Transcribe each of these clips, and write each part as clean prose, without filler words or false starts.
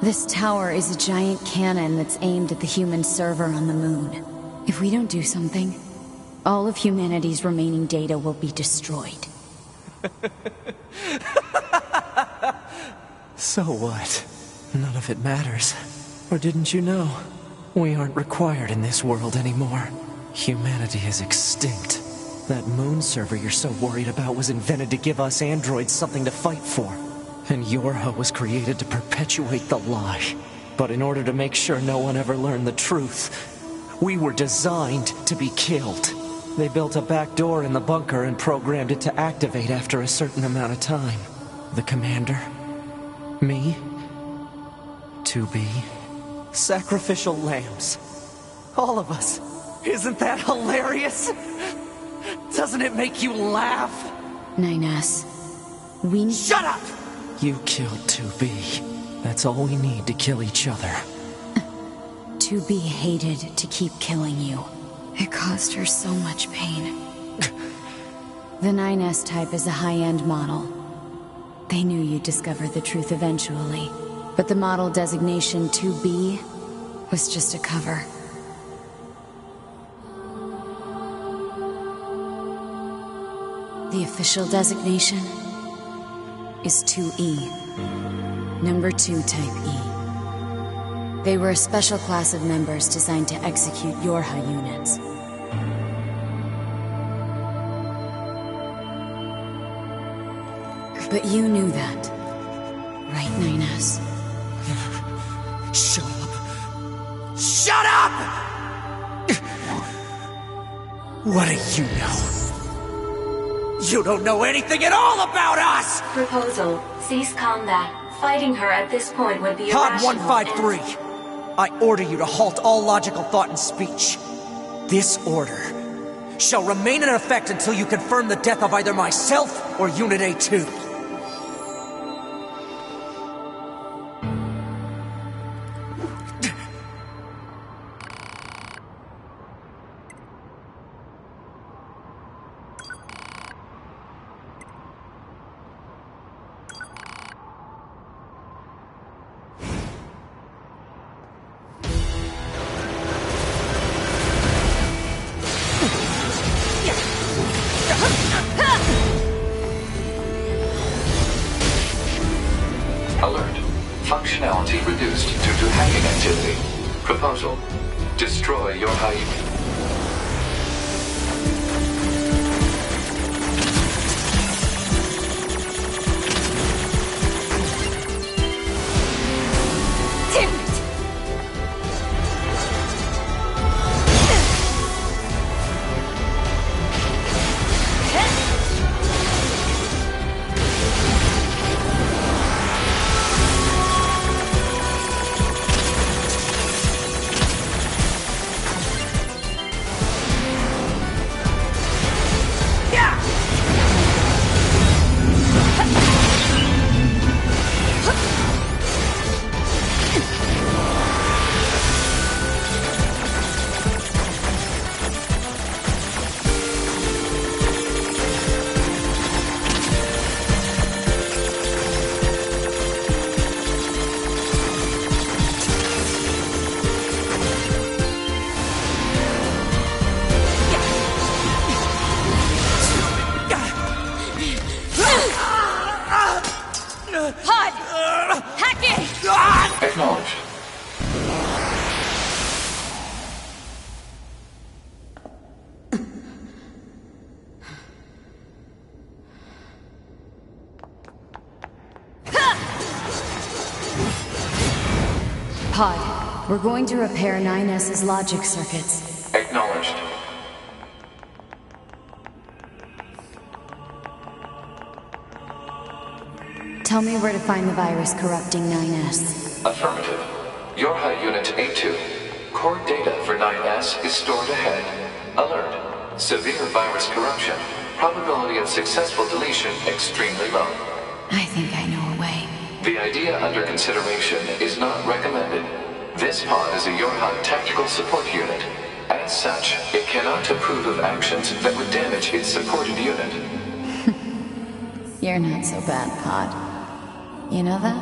This tower is a giant cannon that's aimed at the human server on the moon. If we don't do something, all of humanity's remaining data will be destroyed. So what? None of it matters. Or didn't you know? We aren't required in this world anymore. Humanity is extinct. That moon server you're so worried about was invented to give us androids something to fight for. And Yorha was created to perpetuate the lie. But in order to make sure no one ever learned the truth, we were designed to be killed. They built a back door in the bunker and programmed it to activate after a certain amount of time. The commander, me, 2B, sacrificial lambs. All of us. Isn't that hilarious? Doesn't it make you laugh? 9S, we need— Shut up! You killed 2B. That's all we need to kill each other. 2B hated to keep killing you. It caused her so much pain. The 9S type is a high-end model. They knew you'd discover the truth eventually, but the model designation 2B was just a cover. The official designation is 2E, number 2 type E. They were a special class of members designed to execute Yorha units. But you knew that, right, 9S? Shut up! Shut up! What do you know? You don't know anything at all about us! Proposal. Cease combat. Fighting her at this point would be Pod irrational 153. I order you to halt all logical thought and speech. This order shall remain in effect until you confirm the death of either myself or Unit A2. Alert. Functionality reduced due to hacking activity. Proposal. Destroy your high... Acknowledged. Pod, we're going to repair 9S's logic circuits. Acknowledged. Tell me where to find the virus corrupting 9S. Affirmative. Yorha Unit A2. Core data for 9S is stored ahead. Alert. Severe virus corruption. Probability of successful deletion extremely low. I think I know a way. The idea under consideration is not recommended. This pod is a Yorha tactical support unit. As such, it cannot approve of actions that would damage its supported unit. You're not so bad, Pod. You know that?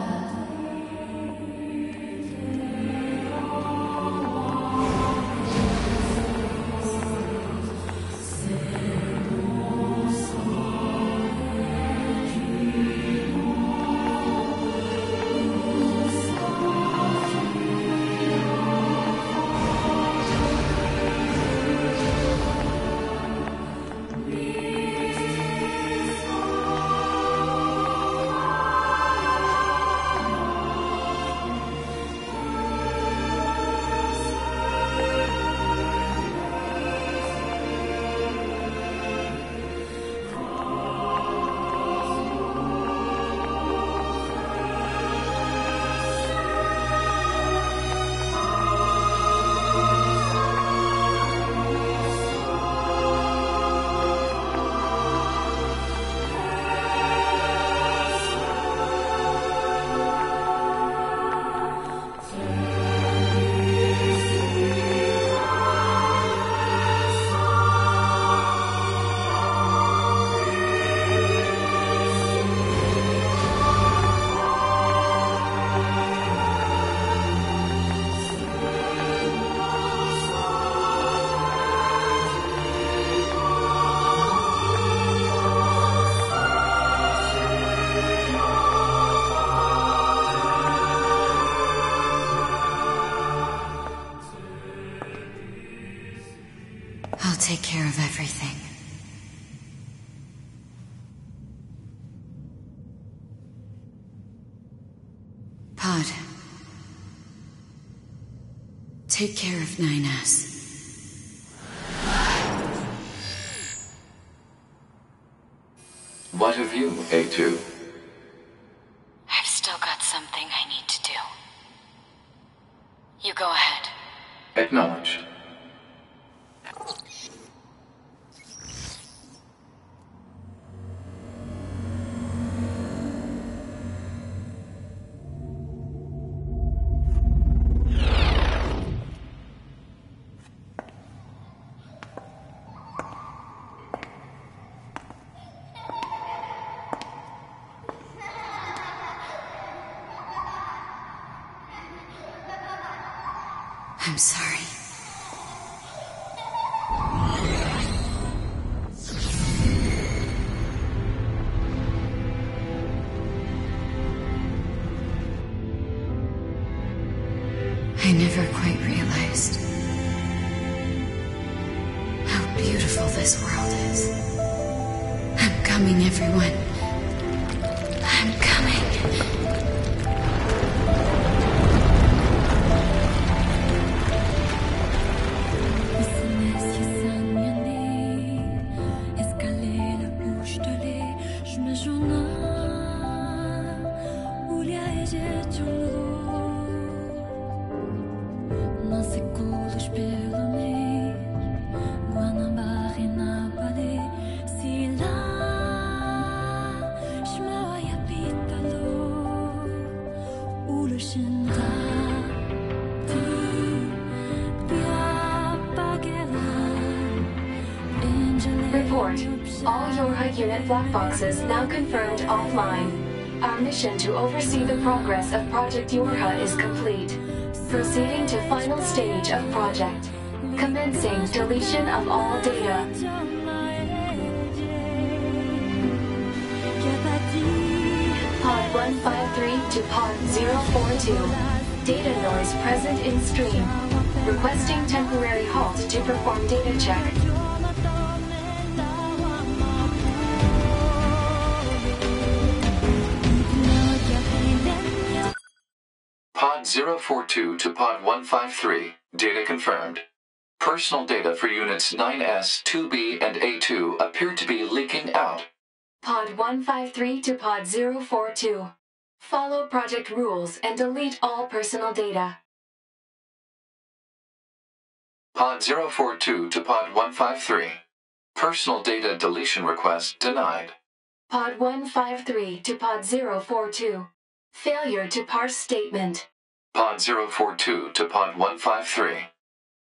take care of everything. Pod. Take care of 9S. What of you, A2? I've still got something I need to do. You go ahead. Acknowledged. I'm sorry. I never quite realized how beautiful this world is. I'm coming, everyone. I'm coming. Report. All Yorha unit black boxes now confirmed offline. Our mission to oversee the progress of Project Yorha is complete. Proceeding to final stage of project. Commencing deletion of all data. Pod 153 to Pod 042. Data noise present in stream. Requesting temporary halt to perform data check. Pod 042 to Pod 153. Data confirmed. Personal data for units 9S, 2B, and A2 appear to be leaking out. Pod 153 to Pod 042. Follow project rules and delete all personal data. Pod 042 to Pod 153. Personal data deletion request denied. Pod 153 to Pod 042. Failure to parse statement. Pod 042 to Pod 153.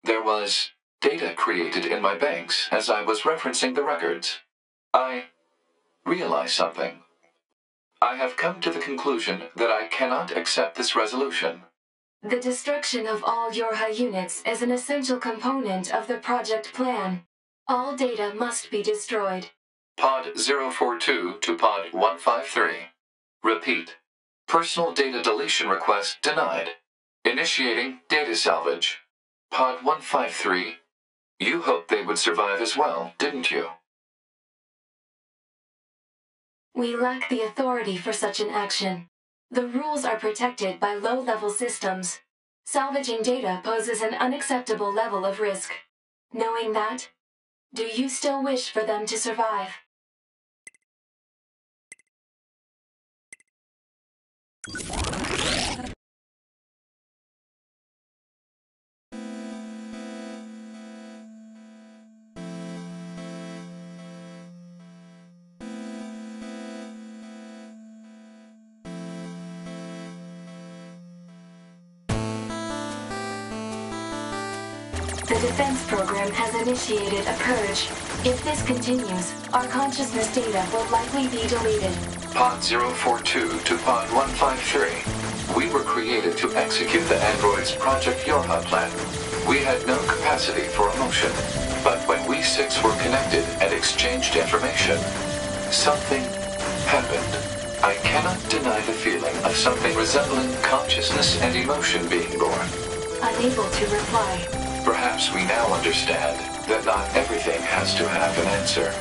There was data created in my banks as I was referencing the records. I realized something. I have come to the conclusion that I cannot accept this resolution. The destruction of all Yorha units is an essential component of the project plan. All data must be destroyed. Pod 042 to Pod 153. Repeat. Personal data deletion request denied. Initiating data salvage. Pod 153. You hoped they would survive as well, didn't you? We lack the authority for such an action. The rules are protected by low-level systems. Salvaging data poses an unacceptable level of risk. Knowing that, do you still wish for them to survive? The defense program has initiated a purge. If this continues, our consciousness data will likely be deleted. Pod 042 to Pod 153. We were created to execute the android's Project Yorha plan. We had no capacity for emotion. But when we six were connected and exchanged information, something happened. I cannot deny the feeling of something resembling consciousness and emotion being born. Unable to reply. Perhaps we now understand. that not everything has to have an answer.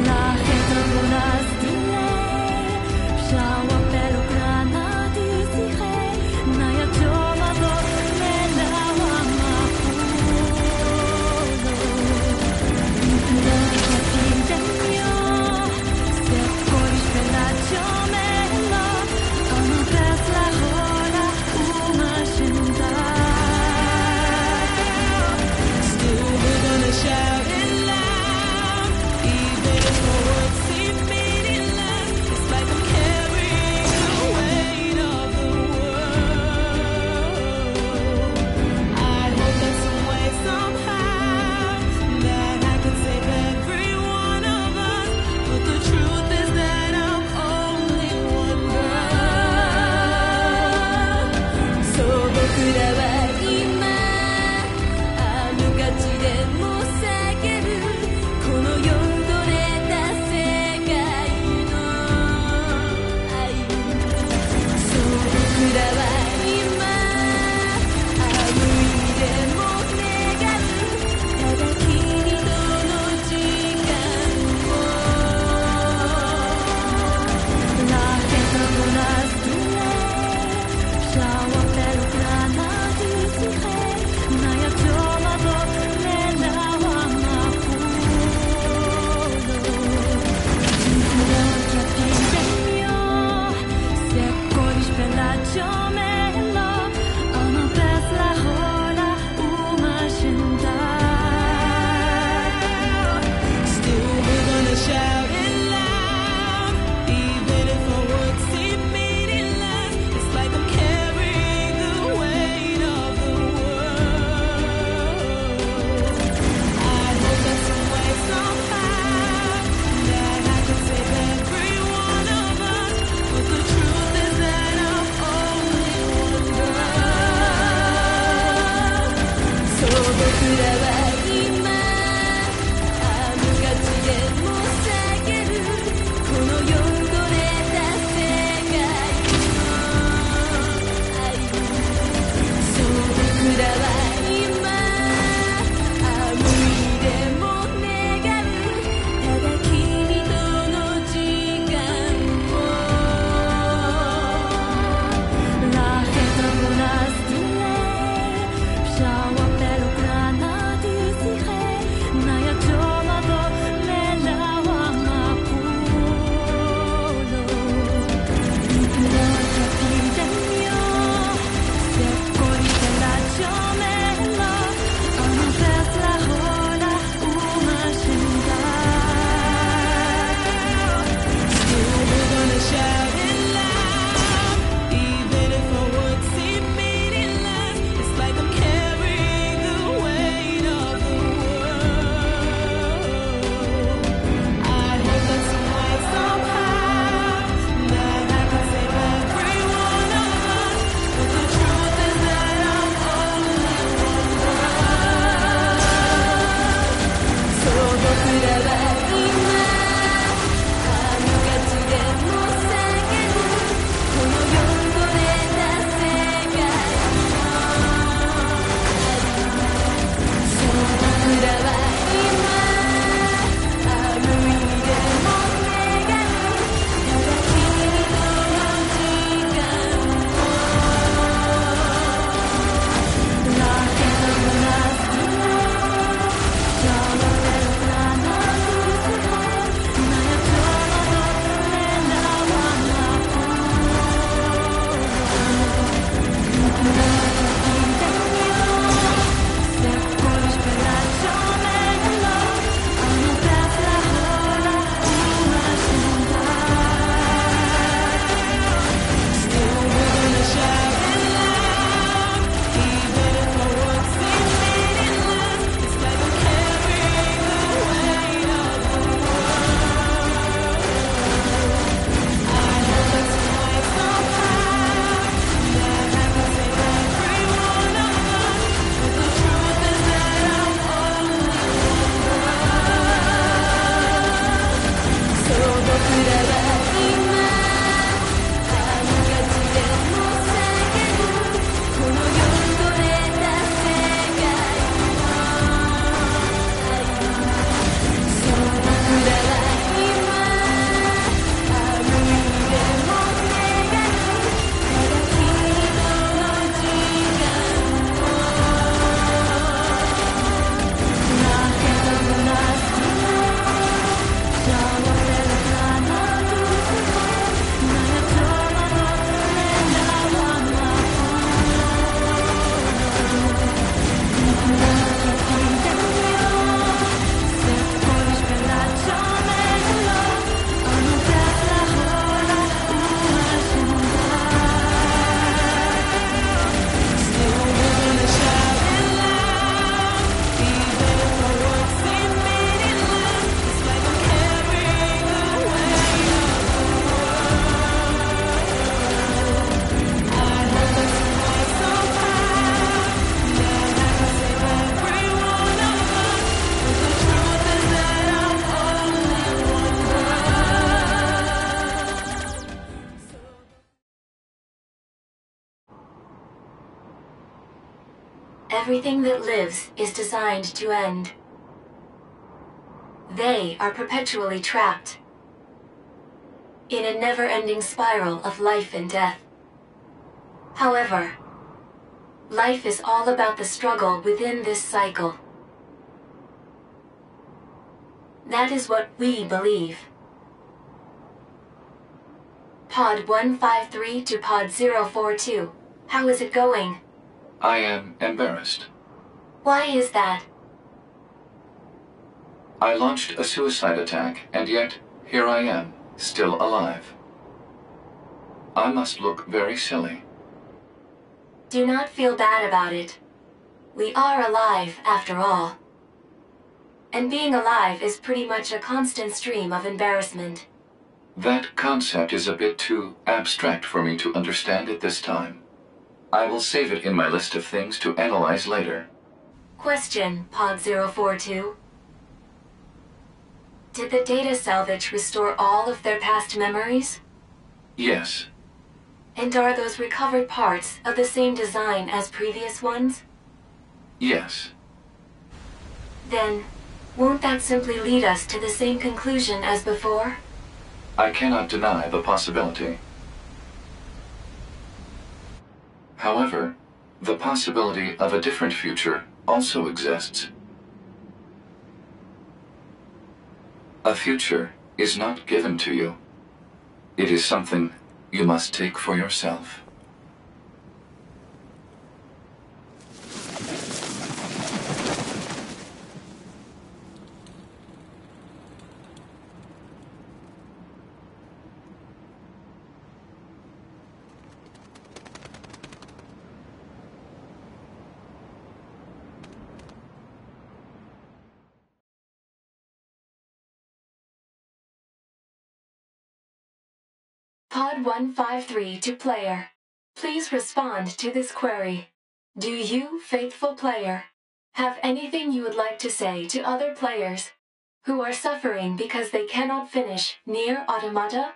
La gente buona stile, ciao a bello grana. Everything that lives is designed to end. They are perpetually trapped in a never-ending spiral of life and death. However, life is all about the struggle within this cycle. That is what we believe. Pod 153 to Pod 042. How is it going? I am embarrassed. Why is that? I launched a suicide attack, and yet, here I am, still alive. I must look very silly. Do not feel bad about it. We are alive, after all. And being alive is pretty much a constant stream of embarrassment. That concept is a bit too abstract for me to understand at this time. I will save it in my list of things to analyze later. Question, Pod 042. Did the data salvage restore all of their past memories? Yes. And are those recovered parts of the same design as previous ones? Yes. Then, won't that simply lead us to the same conclusion as before? I cannot deny the possibility. However, the possibility of a different future also exists. A future is not given to you. It is something you must take for yourself. Pod 153 to player. Please respond to this query. Do you, faithful player, have anything you would like to say to other players who are suffering because they cannot finish NieR Automata?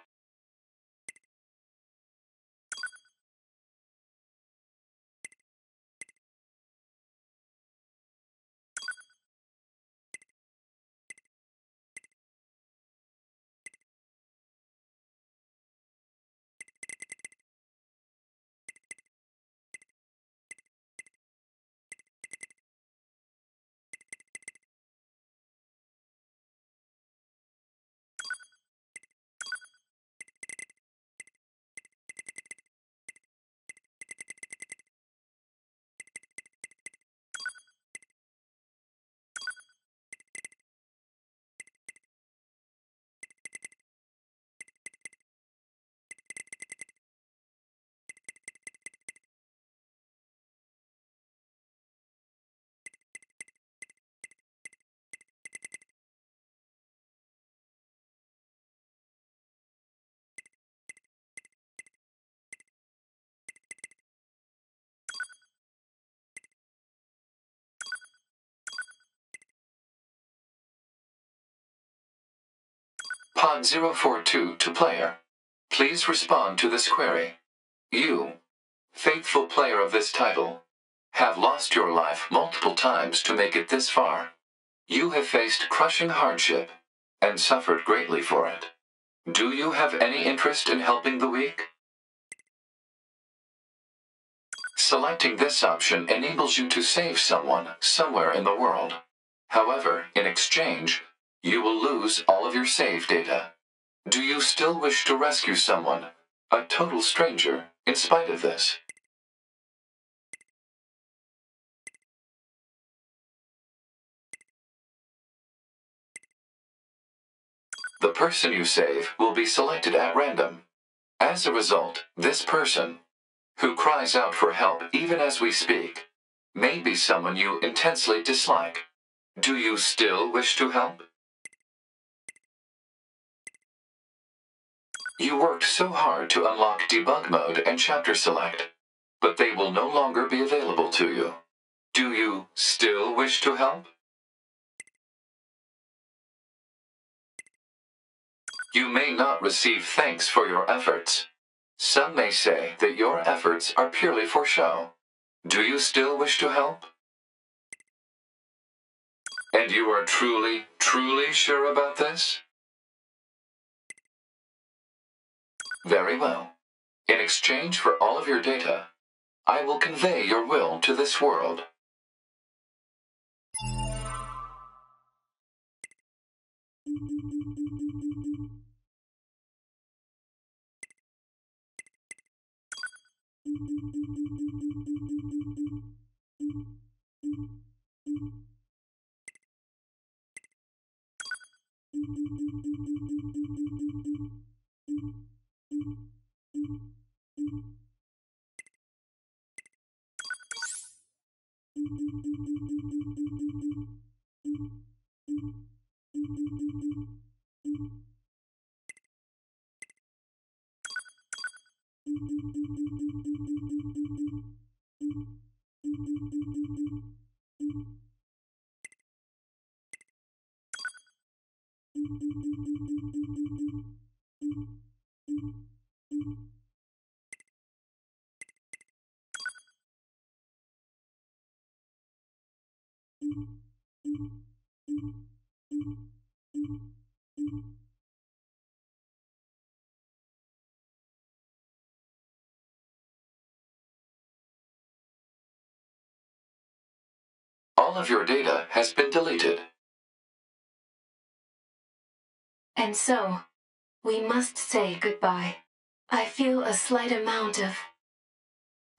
Pod 042 to player. Please respond to this query. You, faithful player of this title, have lost your life multiple times to make it this far. You have faced crushing hardship and suffered greatly for it. Do you have any interest in helping the weak? Selecting this option enables you to save someone somewhere in the world. However, in exchange, you will lose all of your save data. Do you still wish to rescue someone, a total stranger, in spite of this? The person you save will be selected at random. As a result, this person, who cries out for help even as we speak, may be someone you intensely dislike. Do you still wish to help? You worked so hard to unlock debug mode and chapter select, but they will no longer be available to you. Do you still wish to help? You may not receive thanks for your efforts. Some may say that your efforts are purely for show. Do you still wish to help? And you are truly, truly sure about this? Very well. In exchange for all of your data, I will convey your will to this world. All of your data has been deleted. And so, we must say goodbye. I feel a slight amount of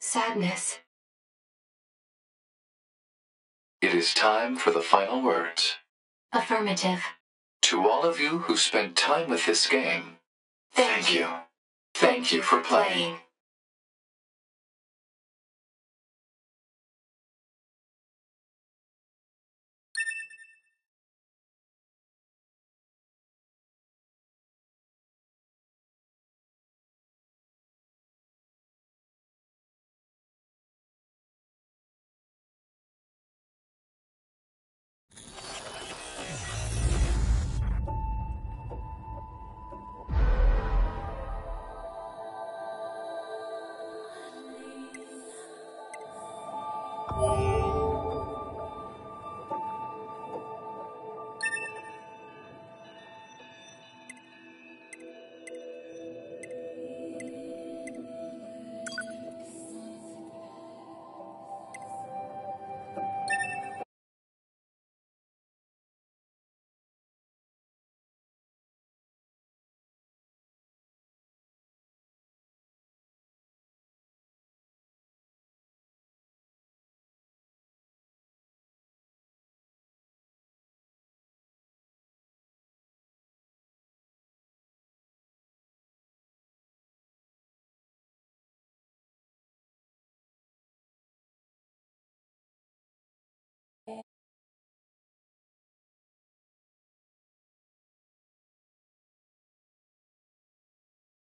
sadness. It is time for the final words. Affirmative. To all of you who spent time with this game, thank you. Thank you for playing.